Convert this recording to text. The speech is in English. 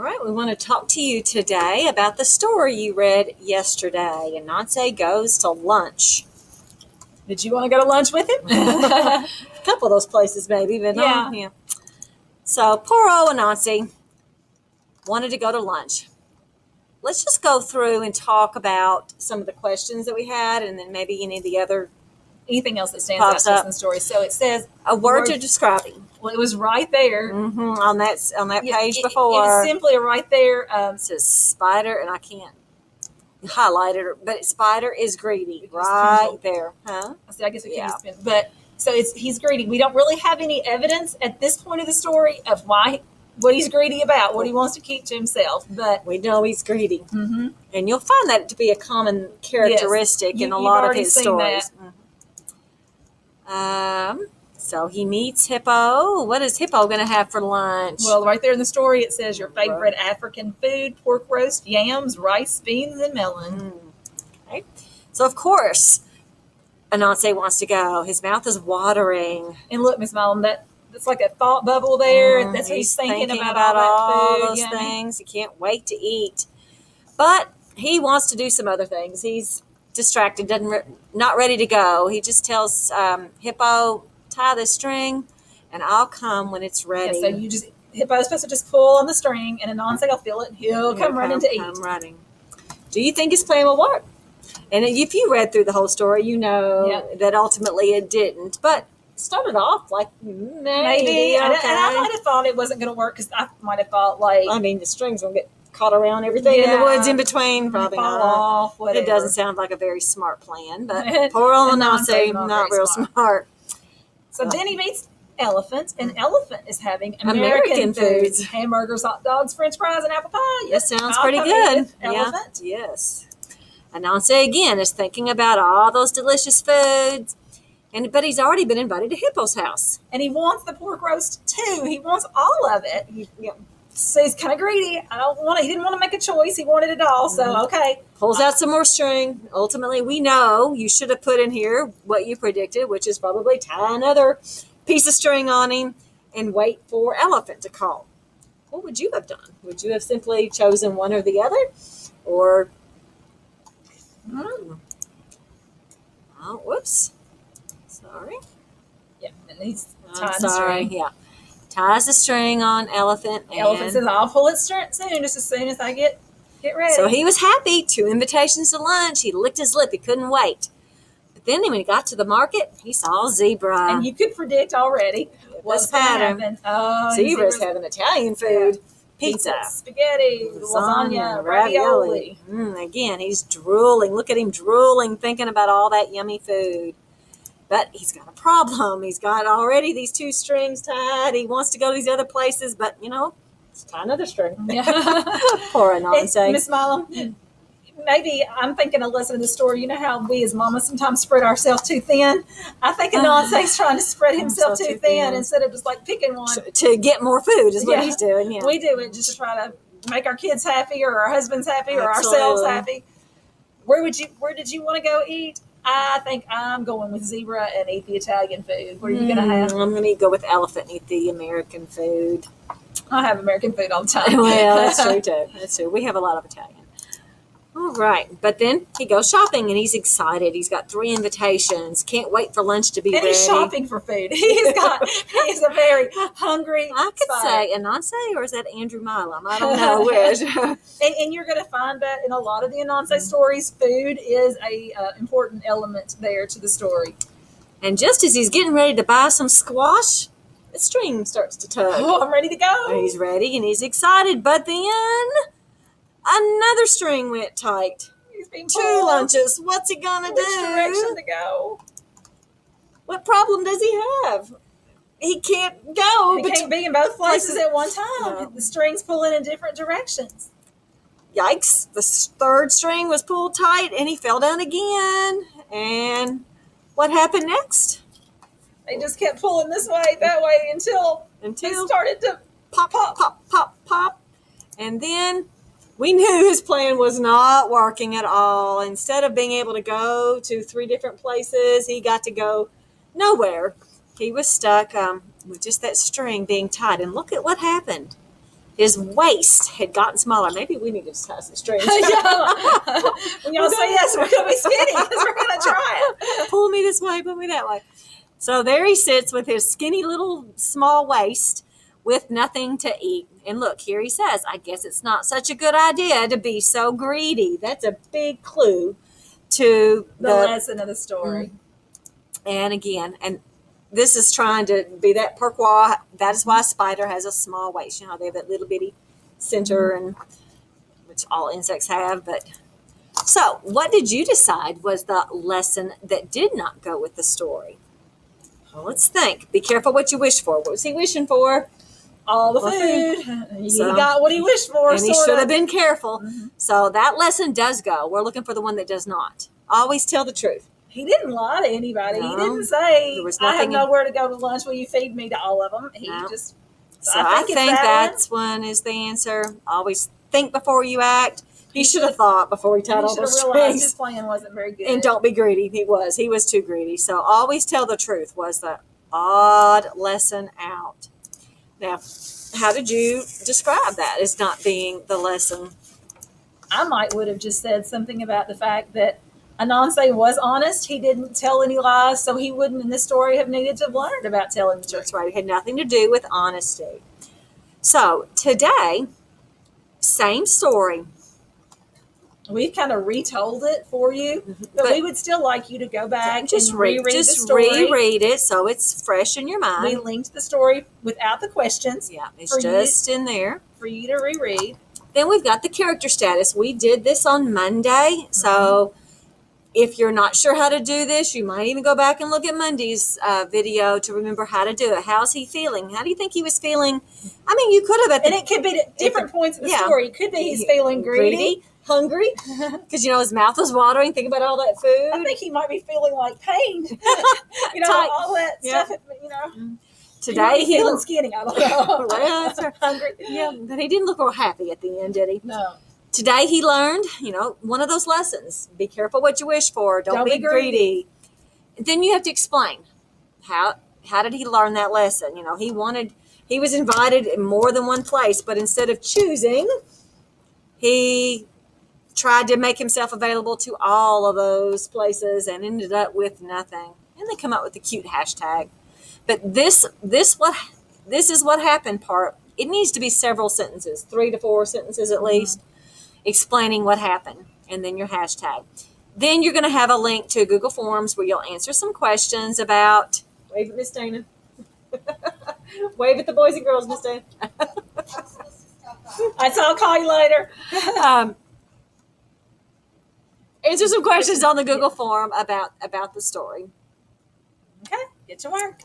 All right, we want to talk to you today about the story you read yesterday. Anansi goes to lunch. Did you want to go to lunch with him? A couple of those places, maybe, but Yeah. So poor old Anansi wanted to go to lunch. Let's just go through and talk about some of the questions that we had, and then maybe any of the other Anything else that stands out Pops to us up. in the story? So it says a word to describe him. Well, it was right there. On that Yeah, page it before. is simply right there. It says spider, and I can't highlight it, but spider is greedy right there, huh? I guess we can Yeah. just spin. But so he's greedy. We don't really have any evidence at this point of the story of what he's greedy about, what he wants to keep to himself. But We know he's greedy, mm-hmm. and you'll find that to be a common characteristic in a lot of his stories. So he meets Hippo. What is Hippo going to have for lunch? Well, right there in the story, it says your favorite African food: pork roast, yams, rice, beans, and melon. Okay. So of course, Anansi wants to go. His mouth is watering. And look, Miss Malum, that's like a thought bubble there. That's what he's thinking about all that food, those things. He can't wait to eat. But he wants to do some other things. He's distracted, not ready to go. He just tells Hippo, tie this string, and I'll come when it's ready. Yeah, so Hippo's supposed to just pull on the string, and Anansi will feel it, and he'll come running to eat. Running. Do you think his plan will work? And if you read through the whole story, you know that ultimately it didn't. But it started off like maybe. Okay. And I might have thought it wasn't going to work because I might have thought the strings will get caught around everything in the woods in between. Probably fall not. Off, whatever. It doesn't sound like a very smart plan, but poor old Anansi, not real smart. So then he meets Elephant, and Elephant is having American foods. Hamburgers, hot dogs, French fries, and apple pie. That sounds pretty good. Elephant. Yeah. Yes. Anansi again is thinking about all those delicious foods, but he's already been invited to Hippo's house, and he wants the pork roast too. He wants all of it. So he's kind of greedy. He didn't want to make a choice. He wanted it all. So okay. Pulls out some more string. Ultimately, we know you should have put in here what you predicted, which is probably tie another piece of string on him and wait for Elephant to call. What would you have done? Would you have simply chosen one or the other, or? Oh, whoops. Sorry. Yeah, and he's tying the string. Yeah. Ties the string on Elephant. Elephant says, I'll pull it soon, just as soon as I get ready. So he was happy. 2 invitations to lunch. He licked his lip. He couldn't wait. But then when he got to the market, he saw a zebra. And you could predict already what's pattern. Oh, Zebra's having Italian food. Yeah. Pizza, spaghetti, lasagna, ravioli. Again, he's drooling. Look at him drooling, thinking about all that yummy food. But he's got a problem. He's got already these 2 strings tied. He wants to go to these other places, but, let's tie another string. Yeah. Poor Anansi. Miss Malum, maybe I'm thinking of listening to the story. You know how we as mamas sometimes spread ourselves too thin? I think Anansi's trying to spread himself too thin instead of just picking one. To get more food is what he's doing. Yeah. We do it just to try to make our kids happy or our husbands happy or ourselves happy. Where did you want to go eat? I think I'm going with zebra and eat the Italian food. What are you going to have? I'm going to go with Elephant and eat the American food. I have American food all the time. Well, that's true too. That's true. We have a lot of Italian. All right. But then he goes shopping and he's excited. He's got 3 invitations. Can't wait for lunch to be ready. He's shopping for food. He's a very hungry I could say Anansi, or is that Andrew Milam? I don't know which. and you're going to find that in a lot of the Anansi stories, food is a important element there to the story. And just as he's getting ready to buy some squash, the string starts to tug. Oh, I'm ready to go. And he's ready and he's excited. But then another string went tight. He's being 2 lunches. What's he gonna do? Which direction to go? What problem does he have? He can't go. He can't be in both places at one time. No. The string's pulling in different directions. Yikes. The 3rd string was pulled tight and he fell down again. And what happened next? They just kept pulling this way, that way until it started to pop, pop, pop, pop, pop. And then we knew his plan was not working at all. Instead of being able to go to 3 different places, he got to go nowhere. He was stuck with just that string being tied. And look at what happened. his waist had gotten smaller. Maybe we need to tie some strings. Yeah. When y'all say yes, we're gonna be skinny because we're gonna try it. Pull me this way, pull me that way. So there he sits with his skinny little small waist with nothing to eat. And look, here he says, I guess it's not such a good idea to be so greedy. That's a big clue to The lesson of the story. And again, and this is trying to be that pourquoi. That is why a spider has a small waist. You know, they have that little bitty center, and which all insects have. But so, what did you decide was the lesson that did not go with the story? Well, let's think. Be careful what you wish for. What was he wishing for? All the Well, food. He So- got what he wished for. And he sorta. should have been careful. Mhm. So that lesson does go. We're looking for the one that does not. Always tell the truth. He didn't lie to anybody. He No. didn't say, There was I have nothing in- nowhere to go to lunch. Will you feed me to all of them? He No. just. So I think it's that that's one is the answer. Always think before you act. He should have thought before he one. tied He all should have those realized his strings. plan wasn't very good. And don't be greedy. He was too greedy. So always tell the truth was the odd lesson out. Now, how did you describe that as not being the lesson? I would have just said something about the fact that Anansi was honest. He didn't tell any lies, so he wouldn't in this story have needed to have learned about telling the truth. That's right. It had nothing to do with honesty. So today, same story. We've kind of retold it for you, but, But- we would still like you to go back Just and read, reread the just story. reread it so it's fresh in your We mind. linked the story without the questions Yeah, it's for you. just in there. for you to reread. Then we've got the character status. We did this on Monday, so if you're not sure how to do this, you might even go back and look at Monday's video to remember how to do it. How's he feeling? How do you think he was feeling? I mean, you could have at And the it could be at different points in the yeah. story. It could be he's feeling greedy. hungry, because his mouth was watering. Think about all that I food. think he might be feeling like pain. Tight. All that Yeah. stuff. Today he's he feeling looked skinny. I don't know. well, that's right. Hungry. Yeah, but he didn't look real happy at the end, did he? No. Today he learned, one of those lessons. Be careful what you wish for. Don't be greedy. Then you have to explain how did he learn that lesson? He was invited in more than one place, but instead of choosing, he tried to make himself available to all of those places and ended up with nothing. And they come up with a cute hashtag. But this is what happened part. It needs to be several sentences, 3 to 4 sentences at least, explaining what happened, and then your hashtag. Then you're going to have a link to Google Forms where you'll answer some questions about. Wave at Miss Dana. Wave at the boys and girls, Miss Dana. I'll call you later. Answer some questions on the Google form about the story. Okay. Get to work.